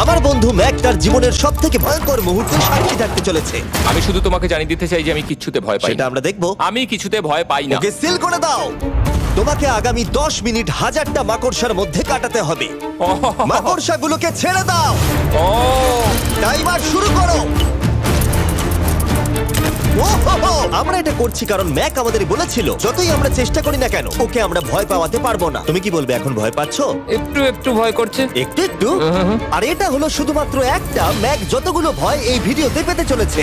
আমার বন্ধু ম্যাক তার জীবনের সব থেকে ভয়ঙ্কর মুহূর্তে সাক্ষী থাকতে চলেছে। আমি শুধু তোমাকে জানিয়ে দিতে চাই যে আমি কিচ্ছুতে ভয় পাই সেটা না। আমরা দেখবো। আমি কিছুতে ভয় পাই না। ওকে সিল করে দাও। তোমাকে আগামী 10 মিনিট 1000টা মাকড়সার মধ্যে কাটাতে হবে। মাকড়সাগুলোকে ছেড়ে দাও। ও টাইমার শুরু করো। ওহো! আমরা এটা করছি কারণ ম্যাক আমাদের বলেছিল যতই আমরা চেষ্টা করি না কেন ওকে আমরা ভয় পাওয়াতে পারবো না। তুমি কি বলবে, এখন ভয় পাচ্ছো? একটু একটু ভয় করছে। একটু একটু। আর এটা হলো শুধুমাত্র একটা। ম্যাক যতগুলো ভয় এই ভিডিওতে পেতে চলেছে,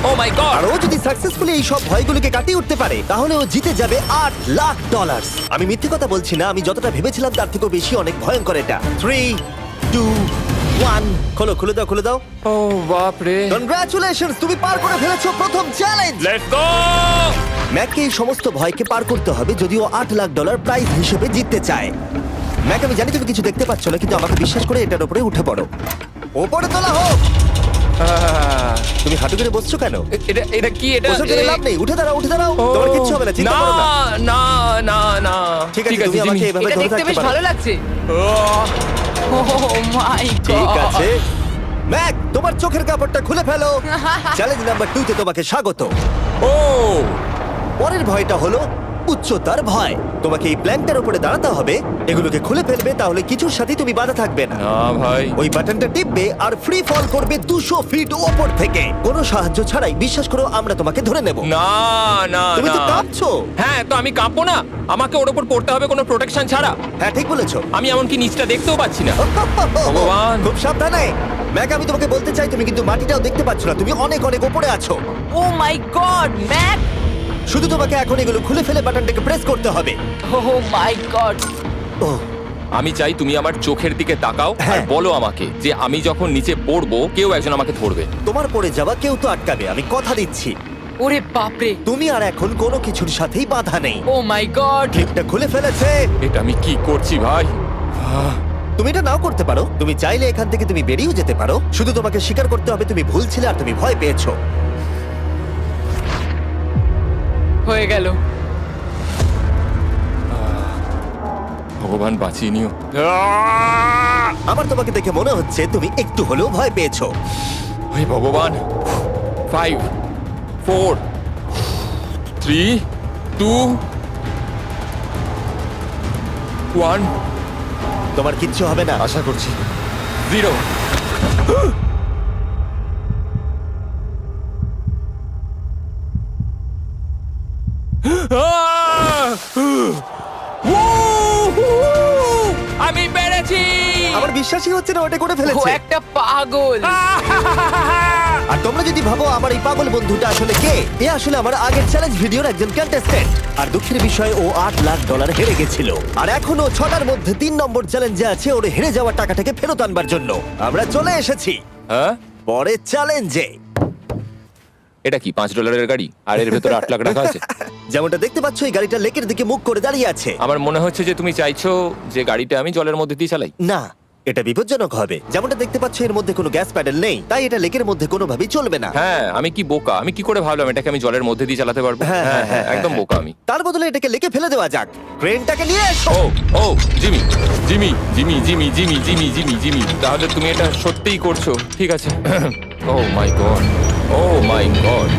ও মাই গড। আর ও যদি সাকসেসফুলি এই সব ভয়গুলোকে কাটিয়ে উঠতে পারে তাহলে ও জিতে যাবে $8 লাখ। আমি মিথ্যে কথা বলছি না, আমি যতটা ভেবেছিলাম তার থেকেও বেশি অনেক ভয়ঙ্কর এটা। 3, 2, 1 খোলো, খুলে দাও, খুলে দাও। ও বাপ রে। কনগ্রাচুলেশনস, তুমি পার করে ফেলেছো প্রথম চ্যালেঞ্জ। Let's go. ম্যাককে এই সমস্ত ভয়কে পার করতে হবে যদিও $8 লাখ প্রাইজ হিসেবে জিততে চায়। ম্যাক, আমি জানি তুমি কিছু দেখতে পাচ্ছ না, কিন্তু আমাকে বিশ্বাস করে এটার উপরে উঠে পড়ো। ওপরে তোলা হোক। তুমি হাঁটু করে বসছো কেন? এটা এটা কি? এটা বসে গেলে লাভ নেই, উঠে দাঁড়াও, উঠে দাঁড়াও। তোমার কিচ্ছু হবে না, চিন্তা করো না। না না না। ঠিক আছে, তুমি আমাকে এভাবে এটা ধরে দেখতে থাকতে বেশ পারো। ভালো লাগছে। ও মাই গড। ঠিক আছে ম্যাক, তোমার চোখের কাপড়টা খুলে ফেলো। চ্যালেঞ্জ নাম্বার 2 তে তোমাকে স্বাগত। ও পরের ভয়টা হলো উচ্চতার ভয়। তোমাকে এই প্ল্যানটার উপরে দাঁড়াতে হবে, এগুলোকে খুলে ফেলবে, তাহলে কিছুর সাথে তুমি বাধা থাকবে না। না ভাই। ওই বাটনটা টিপবে আর ফ্রি ফল করবে 200 ফিট ওপর থেকে। কোনো সাহায্য ছাড়াই, বিশ্বাস করো আমরা তোমাকে ধরে নেব। না না তুমি তো না। কাঁপছো। হ্যাঁ, তো আমি কাঁপবো না? আমাকে ওর উপর পড়তে হবে কোনো প্রোটেকশন ছাড়া? হ্যাঁ, ঠিক বলেছো। আমি এমনকি নিচটা দেখতেও পাচ্ছি না। ভগবান। খুব সাবধানে ম্যাক, আমি তোমাকে বলতে চাই তুমি কিন্তু মাটিটাও দেখতে পাচ্ছ না, তুমি অনেক অনেক উপরে আছো। ও মাই গড, ম্যাক। শুধু তোমাকে এখন এগুলো খুলে ফেলে বাটনটাকে প্রেস করতে হবে। ও মাই গড। ও আমি চাই তুমি আমার চোখের দিকে তাকাও আর হ্যাঁ। বলো আমাকে যে আমি যখন নিচে পড়বো কেউ একজন আমাকে ধরবে। তোমার পড়ে যাওয়া কেউ তো আটকাবে, আমি কথা দিচ্ছি। ওরে বাপরে। তুমি আর এখন কোনো কিছুর সাথেই বাধা নেই। ও মাই গড। ক্লিপটা খুলে ফেলেছে। এটা আমি কি করছি ভাই? তুমি এটা নাও করতে পারো, তুমি চাইলে এখান থেকে তুমি বেরিয়েও যেতে পারো। শুধু তোমাকে স্বীকার করতে হবে তুমি ভুল ছিলে আর তুমি ভয় পেয়েছো। হয়ে গেল। ভগবান বাঁচিয়ে নিও। আমার তোমাকে দেখে মনে হচ্ছে তুমি একটু হলেও ভয় পেয়েছো। হে ভগবান। 5 4 3 2 1 তোমার কিচ্ছু হবে না। আশা করছি 0। আমি পেরেছি। আমার বিশ্বাসই হচ্ছে না ওটা করে ও ফেলেছে। একটা পাগল। আর তোমরা যদি ভাবো আমার এই পাগল বন্ধুটা আসলে কে, এ আসলে আমার আগের চ্যালেঞ্জ ভিডিওর একজন কন্টেস্ট্যান্ট। আর দুঃখের বিষয় ও $8 লাখ হেরে গেছিল। আর এখনো 6টার মধ্যে 3 নম্বর চ্যালেঞ্জে আছে ওর হেরে যাওয়া টাকাটাকে ফেরত আনবার জন্য। আমরা চলে এসেছি হ্যাঁ, পরের চ্যালেঞ্জে। এটা কি $5 গাড়ি আর এর ভেতরে 8 লাখ টাকা আছে? যেমনটা দেখতে পাচ্ছ এই গাড়িটা লেকের দিকে মুখ করে দাঁড়িয়ে আছে। আমার মনে হচ্ছে যে তুমি চাইছো যে গাড়িটা আমি জলের মধ্যে দিয়ে চালাই। না, এটা বিপজ্জনক হবে। যেমনটা দেখতে পাচ্ছ এর মধ্যে কোনো গ্যাস প্যাডেল নেই, তাই এটা লেকের মধ্যে কোনোভাবেই চলবে না। হ্যাঁ, আমি কি বোকা! আমি কি করে ভাবলাম এটাকে আমি জলের মধ্যে দিয়ে চালাতে পারবো? হ্যাঁ, হ্যাঁ হ্যাঁ, হ্যাঁ, একদম হ্যাঁ। বোকা আমি। তার বদলে এটাকে লেকে ফেলে দেওয়া যাক। ক্রেনটাকে নিয়ে এসো। Oh oh Jimmy Jimmy Jimmy Jimmy Jimmy Jimmy Jimmy Jimmy তাহলে তুমি এটা সত্যিই করছো? ঠিক আছে। Oh my God, oh my God.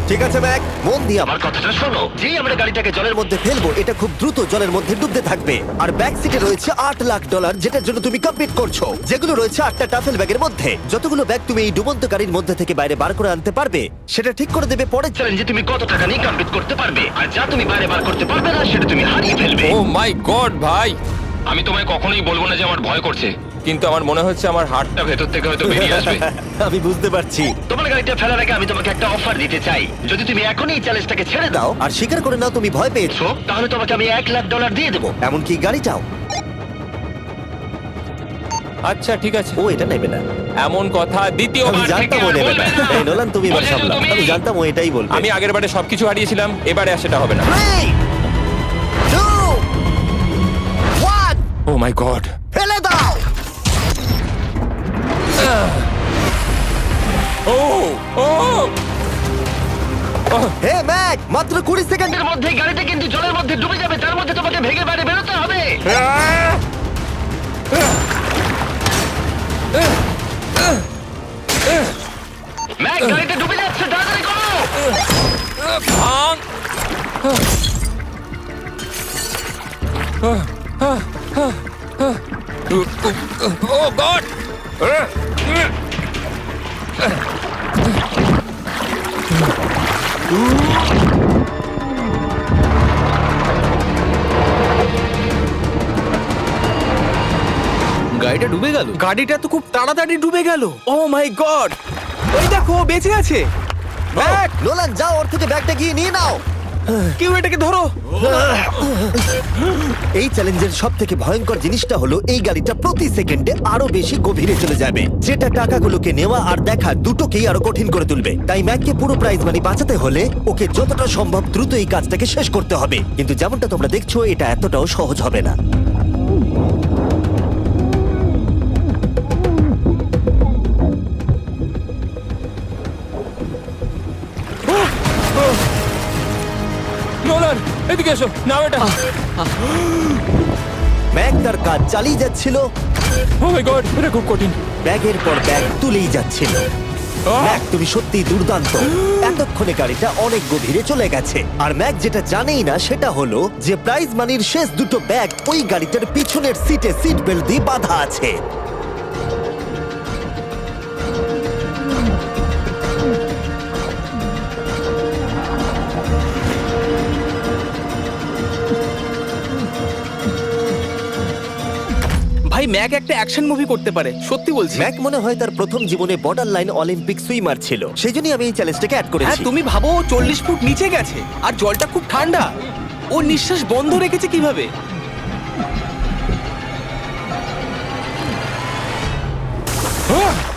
ঠিক আছে ম্যাক, মন দিয়ে আমার কথাটা শোনো। যেই আমরা গাড়িটাকে জলের মধ্যে ফেলবো এটা খুব দ্রুত জলের মধ্যে ডুবতে থাকবে। আর ব্যাক সিটে রয়েছে $8 লাখ যেটার জন্য তুমি কমপ্লিট করছো, যেগুলো রয়েছে 8টা টাফেল ব্যাগের মধ্যে। যতগুলো ব্যাগ তুমি এই ডুবন্ত গাড়ির মধ্যে থেকে বাইরে বার করে আনতে পারবে সেটা ঠিক করে দেবে পরের চ্যালেঞ্জে তুমি কত টাকা নিয়ে কমপ্লিট করতে পারবে। আর যা তুমি বাইরে বার করতে পারবে না সেটা তুমি হারিয়ে ফেলবে। ও মাই গড ভাই, আমি তোমায় কখনোই বলবো না যে আমার ভয় করছে, কিন্তু আমার মনে হচ্ছে আমার হার্টটা ভেতর থেকে হয়তো বেরিয়ে আসবে। আমি বুঝতে পারছি। তোমার গাড়িটা ফেলার আগে আমি তোমাকে একটা অফার দিতে চাই। যদি তুমি এখনই এই চ্যালেঞ্জটাকে ছেড়ে দাও আর স্বীকার করে নাও তুমি ভয় পেয়েছো, তাহলে তোমাকে আমি $1 লাখ দিয়ে দেবো, এমনকি গাড়িটাও। আচ্ছা ঠিক আছে। ও এটা নেবে না। এমন কথা আমি দ্বিতীয়বার থেকে জানতাম ও আর নেবে বলবে না। না। এই নোলান, তুমি এবার বলেছো সামলাও। তুমি। আমি জানতাম ও এটাই বলবে। আমি আগের বারে সবকিছু হারিয়েছিলাম, এবারে আর সেটা হবে না। 3, 2, 1 ও মাই গড। ফেলে দাও। ও ও হে ম্যাক, মাত্র 20 সেকেন্ডের মধ্যে গাড়িটা কিন্তু জলের মধ্যে ডুবে যাবে। তার মধ্যে তোমাকে ভেঙে বাইরে বেরোতে হবে। ও গড! গাড়িটা ডুবে গেল। গাড়িটা তো খুব তাড়াতাড়ি ডুবে গেল। ও মাই গড, ওই দেখো ও বেঁচে আছে। ব্যাগ, নোলান যাও, ওর থেকে ব্যাগটা গিয়ে নিয়ে নাও। কেউ এটাকে ধরো। এই চ্যালেঞ্জের সব থেকে ভয়ঙ্কর জিনিসটা হলো এই গাড়িটা প্রতি সেকেন্ডে আরো বেশি গভীরে চলে যাবে, যেটা টাকাগুলোকে নেওয়া আর দেখা দুটোকেই আরো কঠিন করে তুলবে। তাই ম্যাককে পুরো প্রাইজ মানি বাঁচাতে হলে ওকে যতটা সম্ভব দ্রুত এই কাজটাকে শেষ করতে হবে। কিন্তু যেমনটা তোমরা দেখছো, এটা এতটাও সহজ হবে না। নোলান, এদিকে এসো, নাও এটা। ম্যাক তার কাজ চালিয়ে যাচ্ছিল, ও মাই গড, এটা খুব কঠিন। ব্যাগের পর ব্যাগ তুলেই যাচ্ছিল। ম্যাক, তুমি সত্যিই দুর্দান্ত। এতক্ষণে গাড়িটা অনেক গভীরে চলে গেছে। আর ম্যাক যেটা জানেই না সেটা হলো যে প্রাইজ মানির শেষ দুটো ব্যাগ ওই গাড়িটার পিছনের সিটে সিট বেল্ট দিয়ে বাঁধা আছে। ভাই ম্যাক একটা অ্যাকশন মুভি করতে পারে, সত্যি বলছি। ম্যাক মনে হয় তার প্রথম জীবনে বর্ডার লাইন অলিম্পিক সুইমার ছিল, সেই জন্যই আমি এই চ্যালেঞ্জটাকে অ্যাড হ্যাঁ, করেছি। তুমি ভাবো ও 40 ফুট নিচে গেছে আর জলটা খুব ঠান্ডা। ও নিঃশ্বাস বন্ধ রেখেছে কিভাবে?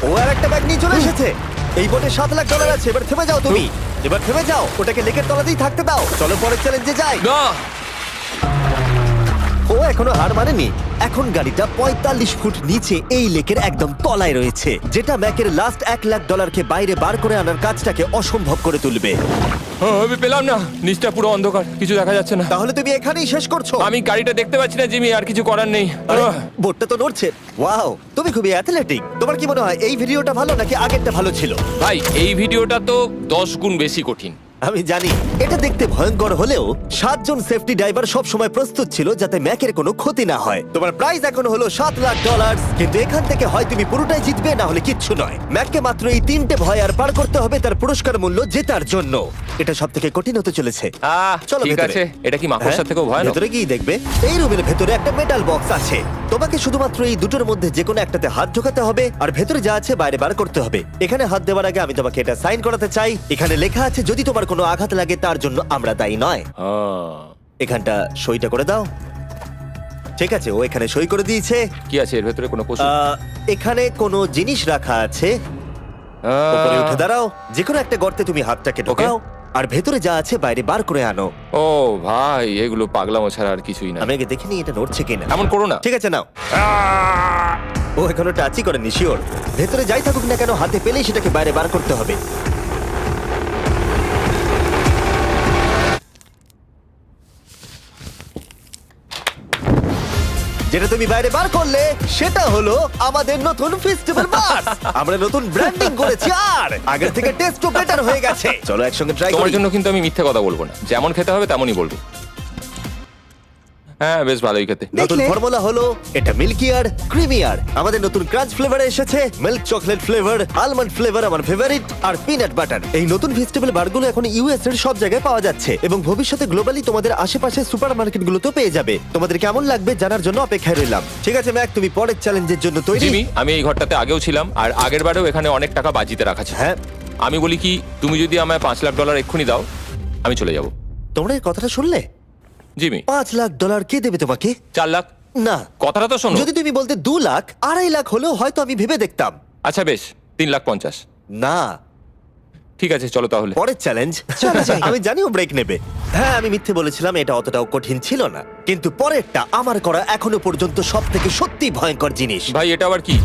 ও আর একটা ব্যাগ নিয়ে চলে এসেছে। এই বোটে $7,00,000 আছে। এবার থেমে যাও তুমি, এবার থেমে যাও, ওটাকে লেকের তলাতেই থাকতে দাও। চলো পরের চ্যালেঞ্জে যাই। না, ও এখনো হার মানেনি। এখন গাড়িটা 45 ফুট নিচে এই লেকের একদম তলায় রয়েছে, যেটা ম্যাকের লাস্ট $1,00,000কে বাইরে বার করে আনার কাজটাকে অসম্ভব করে তুলবে। আমি পেলাম না, নিচটা পুরো অন্ধকার, কিছু দেখা যাচ্ছে না। তাহলে তুমি এখানেই শেষ করছো? আমি গাড়িটা দেখতে পাচ্ছি না জিমি, আর কিছু করার নেই। আরে, বোটটা তো নড়ছে। ওয়াও, তুমি খুবই অ্যাথলেটিক। তোমার কি মনে হয় এই ভিডিওটা ভালো নাকি আগেরটা ভালো ছিল? ভাই, এই ভিডিওটা তো 10 গুণ বেশি কঠিন। আমি জানি এটা দেখতে ভয়ঙ্কর হলেও 7 জন সেফটি ড্রাইভার সব সময় প্রস্তুত ছিল যাতে ম্যাকের কোনো ক্ষতি না হয়। তোমার প্রাইস এখন হলো $7,00,000, কিন্তু এখান থেকে হয় তুমি পুরোটাই জিতবে, না হলে কিচ্ছু নয়। ম্যাককে মাত্র এই 3টে ভয় আর পার করতে হবে তার পুরস্কার মূল্য জেতার জন্য। এটা সব থেকে কঠিন হতে চলেছে। চলো ঠিক ভেতরে। আছে, এটা কি মাকড়সার হ্যাঁ, থেকেও ভয়ানক? ভেতরে গিয়ে দেখবে এই রুমের ভেতরে একটা মেটাল বক্স আছে। তোমাকে শুধুমাত্র এই দুটোর মধ্যে যে কোনো একটাতে হাত ঢোকাতে হবে আর ভেতরে যা আছে বাইরে বার করতে হবে। এখানে হাত দেওয়ার আগে আমি তোমাকে এটা সাইন করাতে চাই। এখানে লেখা আছে যদি তোমার কোনো আঘাত লাগে তার জন্য আমরা দায়ী নয়। এখানটা সইটা করে দাও। ঠিক আছে, ও এখানে সই করে দিয়েছে। কি আছে এর ভেতরে? কোনো পশু? এখানে কোনো জিনিস রাখা আছে। উপরে উঠে দাঁড়াও, যে কোনো একটা গর্তে তুমি হাতটাকে ঢোকাও আর ভেতরে যা আছে বাইরে বার করে আনো। ও ভাই, এগুলো পাগলামো ছাড়া আর কিছুই না। আমি আগে দেখিনি এটা নড়ছে কিনা। এমন করো না। ঠিক আছে, নাও। ও এখনো টাচই করেনি, শিওর। ভেতরে যাই থাকুক না কেন, হাতে পেলেই সেটাকে বাইরে বার করতে হবে। যেটা তুমি বাইরে বার করলে সেটা হলো আমাদের নতুন ফেস্টিভ্যাল বাস। আমরা নতুন ব্র্যান্ডিং করেছি আর আগের থেকে টেস্টও বেটার হয়ে গেছে। চলো একসঙ্গে ট্রাই তোমার করি। জন্য কিন্তু আমি মিথ্যে কথা বলবো না, যেমন খেতে হবে তেমনই বলবো। হ্যাঁ, বেশ ভালোই খেতে। নতুন ফর্মুলা হলো এটা মিল্কিয়ার ক্রিমিয়ার। আমাদের নতুন ক্রাঞ্চ ফ্লেভারে এসেছে, milk chocolate flavour, almond flavour আমার ফেভারিট, আর পিনাট বাটার। এই নতুন ভেজিটেবল বারগুলো এখন ইউএস এর সব জায়গায় পাওয়া যাচ্ছে এবং ভবিষ্যতে গ্লোবালি তোমাদের আশেপাশে সুপারমার্কেটগুলোতেও পেয়ে যাবে। তোমাদের কেমন লাগবে জানার জন্য অপেক্ষায় রইলাম। ঠিক আছে ম্যাক, তুমি পরের চ্যালেঞ্জের জন্য তৈরি? জিমি, আমি এই ঘরটাতে আগেও ছিলাম আর আগের বারেও এখানে অনেক টাকা বাজিতে রাখা ছিল। হ্যাঁ। আমি বলি কি, তুমি যদি আমায় $5,00,000 এক্ষুনি দাও, আমি চলে যাব। তোমরা এই কথাটা শুনলে? জিমি, $5,00,000 কে দেবে তোমাকে? 4 লাখ। না, কথাটা তো শোনো। যদি তুমি বলতে 2 লাখ, 2.5 লাখ হলেও হয়তো আমি ভেবে দেখতাম। আচ্ছা বেশ, 3,50,000। না। ঠিক আছে, চলো তাহলে। পরের চ্যালেঞ্জ। আমি জানি ও ব্রেক নেবে। হ্যাঁ, আমি মিথ্যে বলেছিলাম, এটা অতটাও কঠিন ছিল না। কিন্তু পরেরটা আমার করা এখনো পর্যন্ত সব থেকে সত্যি ভয়ঙ্কর জিনিস। ভাই, এটা আবার কি?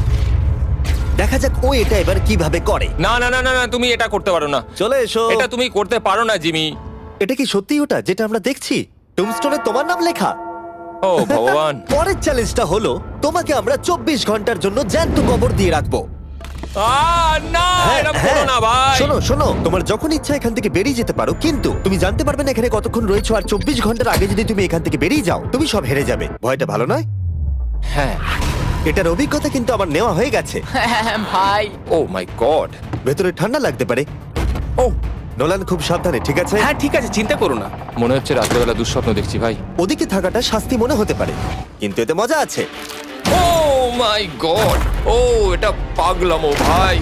দেখা যাক ও এটা এবার কিভাবে করে। না না না না না, তুমি এটা করতে পারো না। চলে এসো। এটা তুমি করতে পারো না জিমি। এটা কি সত্যি ওটা যেটা আমরা দেখছি? টুমস্টোনে তোমার নাম লেখা। ও ভগবান। পরের চ্যালেঞ্জটা হলো তোমাকে আমরা 24 ঘন্টার জন্য জ্যান্ত কবর দিয়ে রাখবো। না এরকম করো না ভাই। শোনো শোনো, তোমার যখন ইচ্ছা এখান থেকে বেরিয়ে যেতে পারো, কিন্তু তুমি জানতে পারবে না এখানে কতক্ষণ রয়েছো। আর 24 ঘন্টার আগে যদি তুমি এখান থেকে বেরিয়ে যাও, তুমি সব হেরে যাবে। ভয়টা ভালো নয়? হ্যাঁ। এটার অভিজ্ঞতা কিন্তু আমার নেওয়া হয়ে গেছে। ভাই ও মাই গড। ভেতরে ঠান্ডা লাগতে পারে। ও নোলান, খুব সাবধানে, ঠিক আছে? হ্যাঁ ঠিক আছে, চিন্তা করো না। মনে হচ্ছে রাত্রেবেলা দুঃস্বপ্ন দেখছি ভাই। ওদিকে থাকাটা শাস্তি মনে হতে পারে, কিন্তু এতে মজা আছে। ও মাই গড, ও এটা পাগলামো ভাই।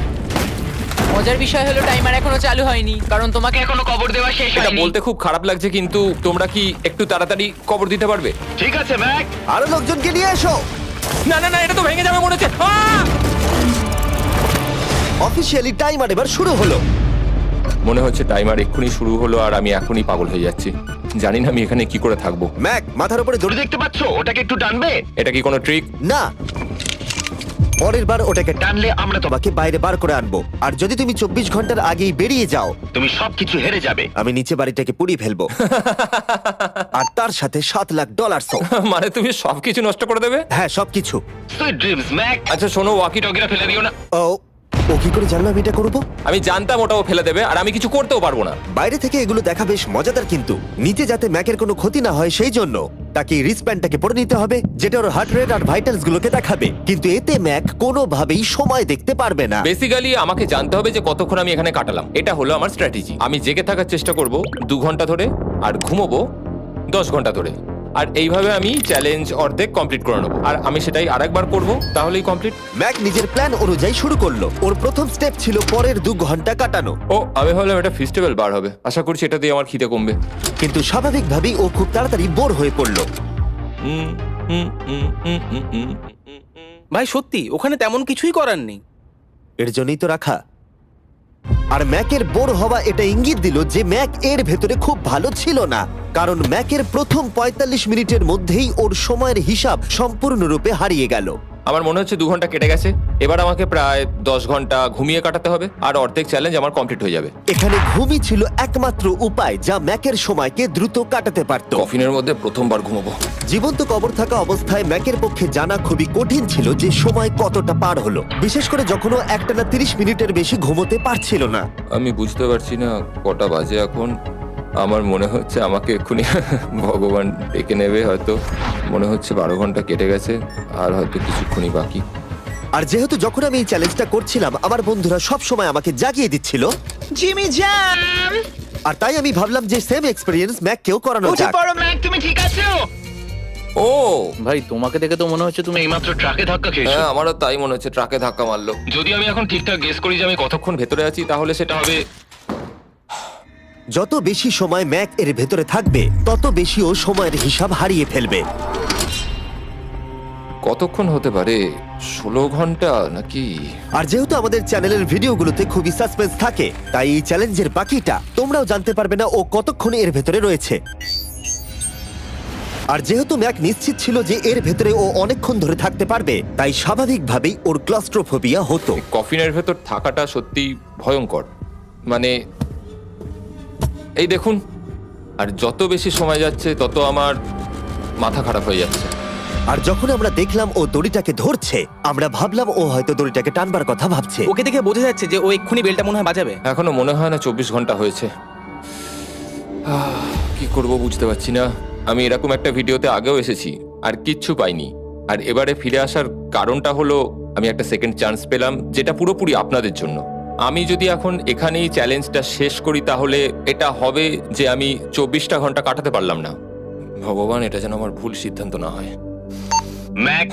মজার বিষয় হলো টাইমার এখনো চালু হয়নি, কারণ তোমাকে এখনো কবর দেওয়া শেষ এটা হয়নি। বলতে খুব খারাপ লাগছে, কিন্তু তোমরা কি একটু তাড়াতাড়ি কবর দিতে পারবে? ঠিক আছে ম্যাক, আরো লোকজনকে নিয়ে এসো। না না না, এটা তো ভেঙে যাবে মনে হচ্ছে। অফিসিয়ালি টাইমার এবার শুরু হলো। মনে হচ্ছে টাইমার এক্ষুনি শুরু হলো আর আমি এখনই পাগল হয়ে যাচ্ছি। জানি না আমি এখানে কি করে থাকবো। ম্যাক, মাথার উপরে দড়ি দেখতে পাচ্ছো? ওটাকে একটু টানবে। এটা কি কোনো ট্রিক? না, পরের বার ওটাকে টানলে আমরা তোমাকে বাইরে বার করে আনবো। আর যদি তুমি 24 ঘন্টার আগেই বেরিয়ে যাও, তুমি সবকিছু হেরে যাবে। আমি নিচে বাড়িটাকে পুড়িয়ে ফেলবো। আর তার সাথে $7,00,000। মানে তুমি সবকিছু নষ্ট করে দেবে? হ্যাঁ, সবকিছু। Sweet dreams Mac. আচ্ছা শোনো, ওয়াকি টগিরা ফেলে দিও না। ও কি করে জানলো আমি এটা করবো? আমি জানতাম ওটাও ফেলে দেবে আর আমি কিছু করতেও পারবো না। বাইরে থেকে এগুলো দেখা বেশ মজাদার, কিন্তু নিচে যাতে ম্যাকের কোনো ক্ষতি না হয় সেই জন্য তাকে রিস্টব্যান্ডটাকে পরে নিতে হবে, যেটা ওর হার্ট রেট আর ভাইটালস গুলোকে দেখাবে। কিন্তু এতে ম্যাক কোনোভাবেই সময় দেখতে পারবে না। বেসিক্যালি আমাকে জানতে হবে যে কতক্ষণ আমি এখানে কাটালাম। এটা হলো আমার স্ট্র্যাটেজি। আমি জেগে থাকার চেষ্টা করব 2 ঘন্টা ধরে আর ঘুমোবো 10 ঘন্টা ধরে। আর এইভাবে আমি চ্যালেঞ্জ অর্ধেক কমপ্লিট করে নেবো। আর আমি সেটাই আরেকবার করবো, তাহলেই কমপ্লিট। ম্যাক নিজের প্ল্যান অনুযায়ী শুরু করলো। ওর প্রথম স্টেপ ছিল পরের 2 ঘন্টা কাটানো। ও আমি ভাবলাম এটা ফেস্টিভ্যাল বার হবে। আশা করছি এটা দিয়ে আমার খিদে কমবে। কিন্তু স্বাভাবিকভাবেই ও খুব তাড়াতাড়ি বোর হয়ে পড়লো। হুম, হুম, হুম, হুম, হুম, হুম। ভাই সত্যি ওখানে তেমন কিছুই করার নেই। এর জন্যই তো রাখা। আর ম্যাকের বোর হওয়া এটা ইঙ্গিত দিল যে ম্যাক এর ভেতরে খুব ভালো ছিল না, কারণ ম্যাকের প্রথম 45 মিনিটের মধ্যেই ওর সময়ের হিসাব সম্পূর্ণরূপে হারিয়ে গেল। আমার মনে হচ্ছে 2 ঘন্টা কেটে গেছে। এবার আমাকে প্রায় 10 ঘন্টা ঘুমিয়ে কাটাতে হবে আর অর্ধেক চ্যালেঞ্জ আমার কমপ্লিট হয়ে যাবে। এখানে ঘুমই ছিল একমাত্র উপায় যা ম্যাকের সময়কে দ্রুত কাটাতে পারত। কফিনের মধ্যে প্রথমবার ঘুমাবো। জীবন্ত কবর থাকা অবস্থায় ম্যাকের পক্ষে জানা খুবই কঠিন ছিল যে সময় কতটা পার হলো, বিশেষ করে যখন ও একটানা 30 মিনিটের বেশি ঘুমোতে পারছিল না। আমি বুঝতে পারছি না কটা বাজে এখন। আমার মনে হচ্ছে আমাকে এক্ষুনি ভগবান ডেকে নেবে হয়তো। মনে হচ্ছে 12 ঘন্টা কেটে গেছে আর হয়তো কিছুক্ষণই বাকি। আর যেহেতু যখন আমি এই চ্যালেঞ্জটা করছিলাম আমার বন্ধুরা সব সময় আমাকে জাগিয়ে দিচ্ছিল, জিমি জ্যাম আর তাই আমি ভাবলাম যে সেম এক্সপেরিয়েন্স ম্যাককেও করানো উঠে যাক। পড়ো ম্যাক, তুমি ঠিক আছো? ও ভাই তোমাকে দেখে তো মনে হচ্ছে তুমি এইমাত্র ট্রাকে ধাক্কা খেয়েছো। হ্যাঁ, আমারও তাই মনে হচ্ছে। ট্রাকে ধাক্কা মারলো। যদি আমি এখন ঠিকঠাক গেস করি যে আমি কতক্ষণ ভেতরে আছি তাহলে সেটা হবে। যত বেশি সময় ম্যাক এর ভেতরে থাকবে তত বেশি ও সময়ের হিসাব হারিয়ে ফেলবে। কতক্ষণ হতে পারে? 16 ঘন্টা নাকি? আর যেহেতু আমাদের চ্যানেলের ভিডিওগুলোতে খুবই সাসপেন্স থাকে, তাই এই চ্যালেঞ্জের বাকিটা তোমরাও জানতে পারবে না ও কতক্ষণ এর ভেতরে রয়েছে। আর যেহেতু ম্যাক নিশ্চিত ছিল যে এর ভেতরে ও অনেকক্ষণ ধরে থাকতে পারবে, তাই স্বাভাবিকভাবেই ওর ক্লস্ট্রোফোবিয়া হতো। কফিনের ভেতর থাকাটা সত্যি ভয়ঙ্কর। মানে এই দেখুন, আর যত বেশি সময় যাচ্ছে তত আমার মাথা খারাপ হয়ে যাচ্ছে। আর যখন আমরা দেখলাম ও দড়িটাকে ধরছে, আমরা ভাবলাম ও হয়তো দড়িটাকে টানবার কথা ভাবছে। ওকে দেখে বোঝা যাচ্ছে যে ও এক্ষুনি বেলটা মনে হয় বাজাবে। এখনো মনে হয় না 24 ঘন্টা হয়েছে। কি করব বুঝতে পারছি না। আমি এরকম একটা ভিডিওতে আগেও এসেছি আর কিচ্ছু পাইনি। আর এবারে ফিরে আসার কারণটা হলো আমি একটা সেকেন্ড চান্স পেলাম, যেটা পুরোপুরি আপনাদের জন্য। আমি যদি এখন এখানেই চ্যালেঞ্জটা শেষ করি তাহলে এটা হবে যে আমি 24টা ঘন্টা কাটাতে পারলাম না। ভগবান, এটা যেন আমার ভুল সিদ্ধান্ত না হয়। ম্যাক,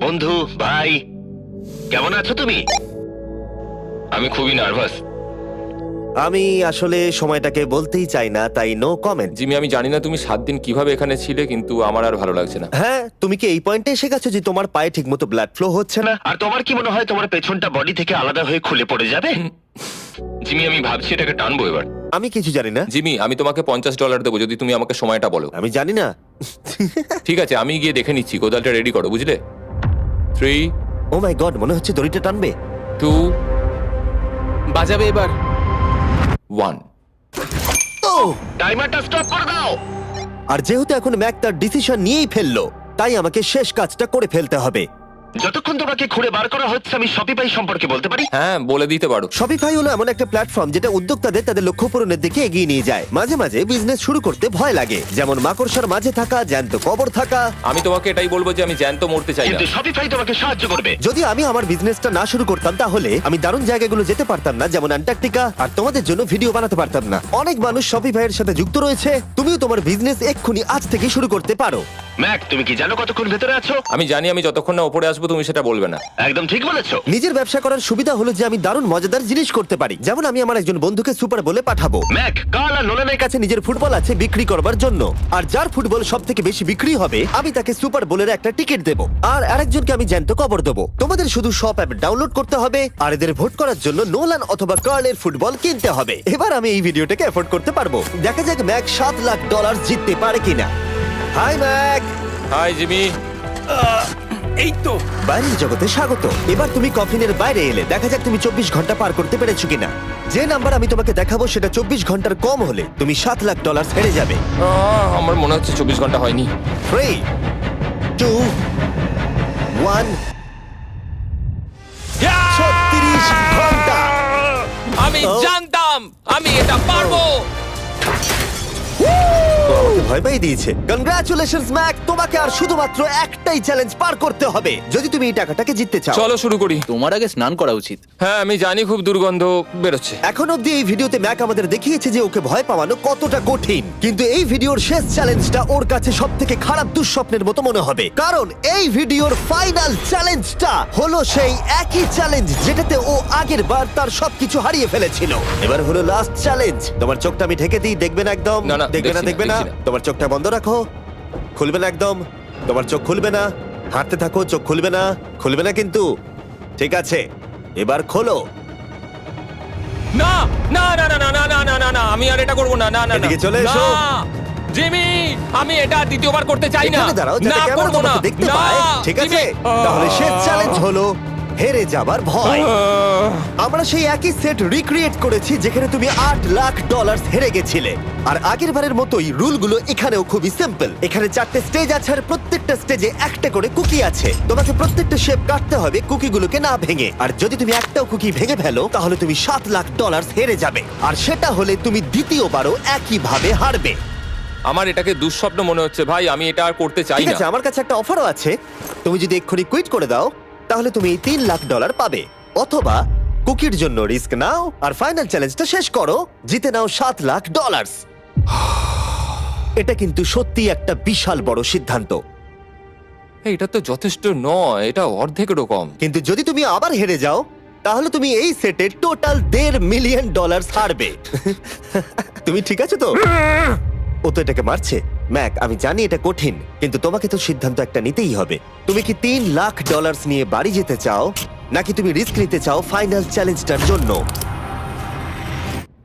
বন্ধু, ভাই, কেমন আছো তুমি? আমি খুবই নার্ভাস। আমি আসলে সময়টাকে বলতেই চাই না, তাই নো কমেন্ট। জিমি, আমি জানি না তুমি 7 দিন কিভাবে এখানে ছিলে, কিন্তু আমার আর ভালো লাগছে না। হ্যাঁ, তুমি কি এই পয়েন্টে এসে গেছো যে তোমার পায়ে ঠিকমতো ব্লাড ফ্লো হচ্ছে না? আর তোমার কি মনে হয় তোমার পেছনটা বডি থেকে আলাদা হয়ে খুলে পড়ে যাবে? জিমি, আমি ভাবছি এটাকে টানবো এবার। আমি কিছু জানি না। জিমি, আমি তোমাকে $50 দেবো যদি তুমি আমাকে সময়টা বলো। আমি জানি না। ঠিক আছে, আমি গিয়ে দেখে নিচ্ছি। কোদালটা রেডি করো, বুঝলে? 3, ও মাই গড, মনে হচ্ছে দড়িটা টানবে। 2, বাজাবে এবার। 1। ও! টাইমারটা স্টপ করে দাও। আর যেহেতু এখন ম্যাক তার ডিসিশন নিয়েই ফেললো, তাই আমাকে শেষ কাজটা করে ফেলতে হবে। যতক্ষণ তোমাকে খুঁড়ে বার করা হচ্ছে আমি শপিফাই সম্পর্কে বলতে পারি। হ্যাঁ বলে দিতে পারো। শপিফাই হলো এমন একটা প্ল্যাটফর্ম যেটা উদ্যোক্তাদের তাদের লক্ষ্য পূরণের দিকে এগিয়ে নিয়ে যায়। মাঝে মাঝে বিজনেস শুরু করতে ভয় লাগে, যেমন মাকড়সার মাঝে থাকা, জ্যান্ত কবর থাকা। আমি তোমাকে এটাই বলবো যে আমি জ্যান্ত মরতে চাই না। কিন্তু শপিফাই তোমাকে সাহায্য করবে। যদি আমি আমার বিজনেসটা না শুরু করতাম তাহলে আমি দারুণ জায়গাগুলো যেতে পারতাম না, যেমন অ্যান্টার্কটিকা, আর তোমাদের জন্য ভিডিও বানাতে পারতাম না। অনেক মানুষ শপিফাইয়ের সাথে যুক্ত রয়েছে। তুমিও তোমার বিজনেস এক্ষুনি আজ থেকে শুরু করতে পারো। ম্যাক, তুমি কি জানো কতক্ষণ ভেতরে আছো? আমি জানি, আমি যতক্ষণ না উপরে আসবো তুমি সেটা বলবে না। একদম ঠিক বলেছো। নিজের ব্যবসা করার সুবিধা হলো যে আমি দারুণ মজাদার জিনিস করতে পারি, যেমন আমি আমার একজন বন্ধুকে সুপার বলে পাঠাবো। ম্যাক, কার্ল আর নোলানের কাছে নিজের ফুটবল আছে বিক্রি করবার জন্য, আর যার ফুটবল সব থেকে বেশি বিক্রি হবে আমি তাকে সুপার বোলের একটা টিকিট দেবো, আর আরেকজনকে আমি জ্যান্ত কবর দেবো। তোমাদের শুধু শপ অ্যাপ ডাউনলোড করতে হবে আর এদের ভোট করার জন্য নোলান অথবা কার্লের ফুটবল কিনতে হবে। এবার আমি এই ভিডিওটাকে এফোর্ড করতে পারবো। দেখা যাক ম্যাক $7 লাখ জিততে পারে কিনা। Hi Mac. Hi Jimmy. এই তো। বাইরের জগতে স্বাগত। এবার তুমি কফিনের বাইরে এলে, দেখা যাক তুমি 24 ঘন্টা পার করতে পেরেছো কিনা। যে নাম্বার আমি তোমাকে দেখাবো সেটা 24 ঘন্টার কম হলে তুমি $7 লাখ হেরে যাবে। আমার মনে হচ্ছে 24 ঘন্টা হয়নি। 3, 2, 1। 36 ঘন্টা। আমি জানতাম আমি এটা পারবো। ও আমাকে ভয় পাইয়ে দিয়েছে। কনগ্রাচুলেশনস ম্যাক, তোমাকে আর শুধুমাত্র একটাই চ্যালেঞ্জ পার করতে হবে যদি তুমি এই টাকাটাকে জিততে চাও। চলো শুরু করি। তোমার আগে স্নান করা উচিত। হ্যাঁ আমি জানি খুব দুর্গন্ধ বেরোচ্ছে। এখন অব্দি এই ভিডিওতে ম্যাক আমাদের দেখিয়েছে যে ওকে ভয় পাওয়ানো কতটা কঠিন, কিন্তু এই ভিডিওর শেষ চ্যালেঞ্জটা ওর কাছে সবথেকে খারাপ দুঃস্বপ্নের মতো মনে হবে, কারণ এই ভিডিওর ফাইনাল চ্যালেঞ্জটা হলো সেই একই চ্যালেঞ্জ যেটাতে ও আগের বার তার সবকিছু হারিয়ে ফেলেছিল। এবার হলো লাস্ট চ্যালেঞ্জ। তোমার চোখটা আমি ঢেকে দিই, দেখবে না একদম। না, না, দেখবে না, দেখছি না, দেখবে না। দেখছি না। তোমার চোখটা বন্ধ রাখো, খুলবে না একদম। তোমার চোখ খুলবে না, হাঁটতে থাকো, চোখ খুলবে না, খুলবে না কিন্তু। ঠিক আছে, এবার খোলো। না না না না না না না না না না আমি আর এটা করব না। না না এদিকে চলে এসো। না, জিমি আমি এটা দ্বিতীয়বার করতে চাই না। এখানে দাঁড়াও যাতে না ক্যামেরা করব না। তোমাকে দেখতে না, পায়। ঠিক আছে, জিমি। তাহলে শেষ চ্যালেঞ্জ হলো হেরে যাবার ভয়। আমরা সেই একই সেট রিক্রিয়েট করেছি যেখানে তুমি $8 লাখ হেরে গেছিলে। আর আগের বারের মতোই রুলগুলো এখানেও খুবই সিম্পল। এখানে 4টে স্টেজ আছে আর প্রত্যেকটা স্টেজে একটা করে কুকি আছে। তোমাকে প্রত্যেকটা শেপ কাটতে হবে কুকিগুলোকে না ভেঙে, আর যদি তুমি একটাও কুকি ভেঙে ফেলো তাহলে তুমি $7 লাখ হেরে যাবে, আর সেটা হলে তুমি দ্বিতীয়বারও একইভাবে হারবে। আমার এটাকে দুঃস্বপ্ন মনে হচ্ছে ভাই, আমি এটা আর করতে চাই ঠিক না। আছে, আমার কাছে একটা অফারও আছে। তুমি যদি এক্ষুনি কুইট করে দাও তাহলে তুমি $3 লাখ পাবে, অথবা কুকির জন্য রিস্ক নাও আর ফাইনাল চ্যালেঞ্জটা শেষ করো, জিতে নাও $7 লাখ। এটা কিন্তু সত্যি একটা বিশাল বড় সিদ্ধান্ত, এটা তো যথেষ্ট নয়, এটা অর্ধেকেরও কম। কিন্তু যদি তুমি আবার হেরে যাও তাহলে তুমি এই সেটে টোটাল $1.5 মিলিয়ন হারবে। তুমি ঠিক আছো তো? ও তো এটাকে মারছে। ম্যাক, আমি জানি এটা কঠিন, কিন্তু তোমাকে তো সিদ্ধান্ত একটা নিতেই হবে। তুমি কি $3 লাখ নিয়ে বাড়ি যেতে চাও, নাকি তুমি রিস্ক নিতে চাও ফাইনাল চ্যালেঞ্জটার জন্য?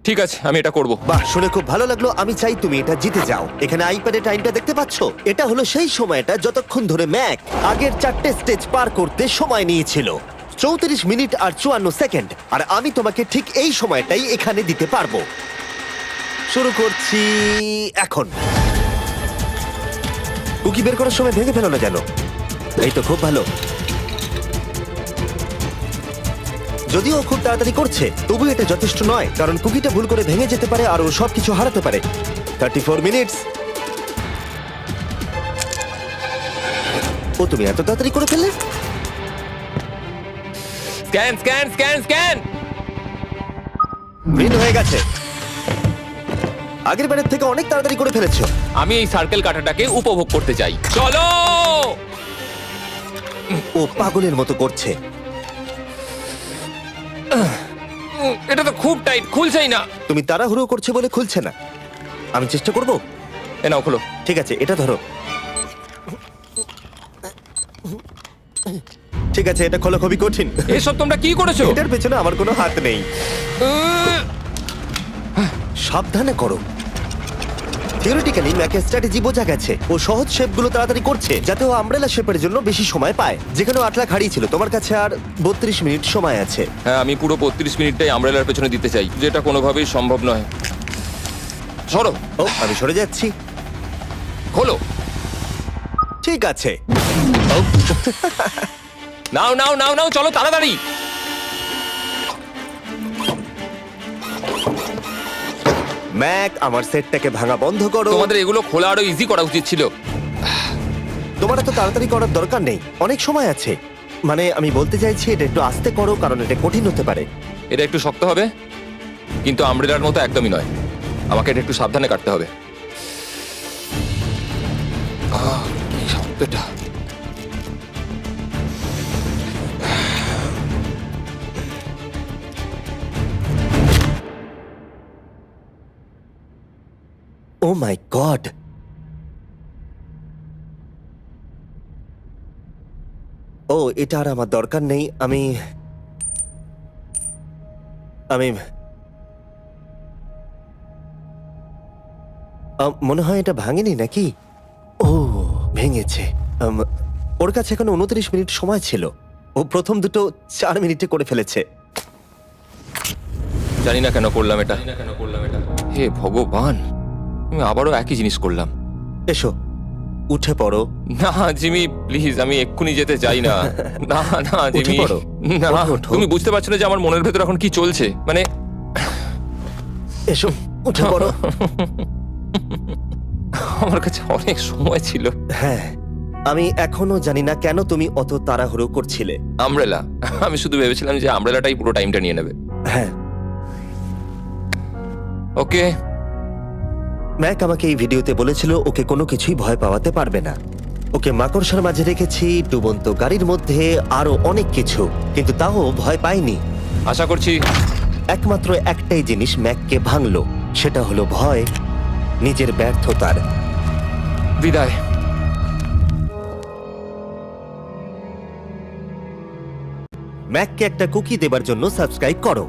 ঠিক আছে, আমি এটা করব। বাহ, শুনে খুব ভালো লাগলো। আমি চাই তুমি এটা জিতে যাও। এখানে আইপ্যাডে টাইমটা দেখতে পাচ্ছো? এটা হলো সেই সময়টা যতক্ষণ ধরে ম্যাক আগের 4টে স্টেজ পার করতে সময় নিয়েছিল। 34 মিনিট আর 54 সেকেন্ড। আর আমি তোমাকে ঠিক এই সময়টাই এখানে দিতে পারবো। শুরু করছি এখন। কুকি বের করার সময় ভেঙে ফেলো না যেন। এই তো, খুব ভালো। যদিও ও খুব তাড়াতাড়ি করছে, তবু এটা যথেষ্ট নয়, কারণ কুকিটা ভুল করে ভেঙে যেতে পারে আর ও সবকিছু হারাতে পারে। 34 মিনিটস। ও, তুমি এত তাড়াতাড়ি করে ফেললে? Scan scan scan scan. Green হয়ে গেছে। আগের বারের থেকে অনেক তাড়াতাড়ি করে ফেলেছো। আমি এই সার্কেল কাটাটাকে উপভোগ করতে চাই। চলো। ও পাগলের মতো করছে। এটা তো খুব টাইট, খুলছেই না। তুমি তাড়াহুড়ো করছে বলে খুলছে না। আমি চেষ্টা করব। এ নাও, খোলো। ঠিক আছে, এটা ধরো। ঠিক আছে, এটা খোলা খুবই কঠিন। এসব তোমরা কি করেছো? এটার পেছনে আমার কোনো হাত নেই। সাবধানে করো। থিওরিটিক্যালি ম্যাকের স্ট্র্যাটেজি বোঝা গেছে। ও সহজ শেপগুলো তাড়াতাড়ি করছে যাতে ও আমব্রেলা শেপের জন্য বেশি সময় পায়। যেখানে 8 লাখ হারিয়েছিল, তোমার কাছে আর 32 মিনিট সময় আছে। হ্যাঁ, আমি পুরো 32 মিনিটটাই আমব্রেলার পেছনে দিতে চাই, যেটা কোনোভাবেই সম্ভব নয়। সরো। ও, আমি সরে যাচ্ছি। খোলো। ঠিক আছে। ও, নাও নাও নাও নাও, চলো তাড়াতাড়ি। ম্যাক, আমার সেটটাকে ভাঙা বন্ধ করো। তোমাদের এগুলো খোলা আরো ইজি করা উচিত ছিল। তোমার এত তাড়াতাড়ি করার দরকার নেই, অনেক সময় আছে। মানে আমি বলতে চাইছি এটা একটু আস্তে করো, কারণ এটা কঠিন হতে পারে। এটা একটু শক্ত হবে, কিন্তু আমব্রেলার মতো একদমই নয়। আমাকে এটা একটু সাবধানে কাটতে হবে। কি শক্ত এটা। ও মাই গড, ও এটা আর আমার দরকার নেই। আমি মনে হয় এটা ভাঙেনি নাকি? ও ভেঙেছে। ওর কাছে এখন 29 মিনিট সময় ছিল। ও প্রথম দুটো 4 মিনিটে করে ফেলেছে। জানি না কেন করলাম এটা। হে ভগবান, আমি আবারও একই জিনিস করলাম। এসো, উঠে পড়ো। না জিমি প্লিজ, আমি এক্ষুনি যেতে চাই না। না না জিমি, পড়ো। না। ওঠো, ওঠো। তুমি বুঝতে পারছো না যে আমার মনের ভেতর এখন কি চলছে? মানে এসো, উঠে পড়ো। আমার কাছে অনেক সময় ছিল। হ্যাঁ, আমি এখনো জানি না কেন তুমি অত তাড়াহুড়ো করছিলে। আমব্রেলা, আমি শুধু ভেবেছিলাম যে আমব্রেলাটাই পুরো টাইমটা নিয়ে নেবে। হ্যাঁ, ওকে। ম্যাক আমাকে এই ভিডিওতে বলেছিল ওকে কোনো কিছুই ভয় পাওয়াতে পারবে না। ওকে মাকড়সার মাঝে রেখেছি, ডুবন্ত গাড়ির মধ্যে, আরো অনেক কিছু, কিন্তু তাও ভয় পায়নি। আশা করছি একমাত্র একটাই জিনিস ম্যাককে ভাঙলো, সেটা হলো ভয়, নিজের ব্যর্থতার। বিদায়। ম্যাককে একটা কুকি দেবার জন্য সাবস্ক্রাইব করো।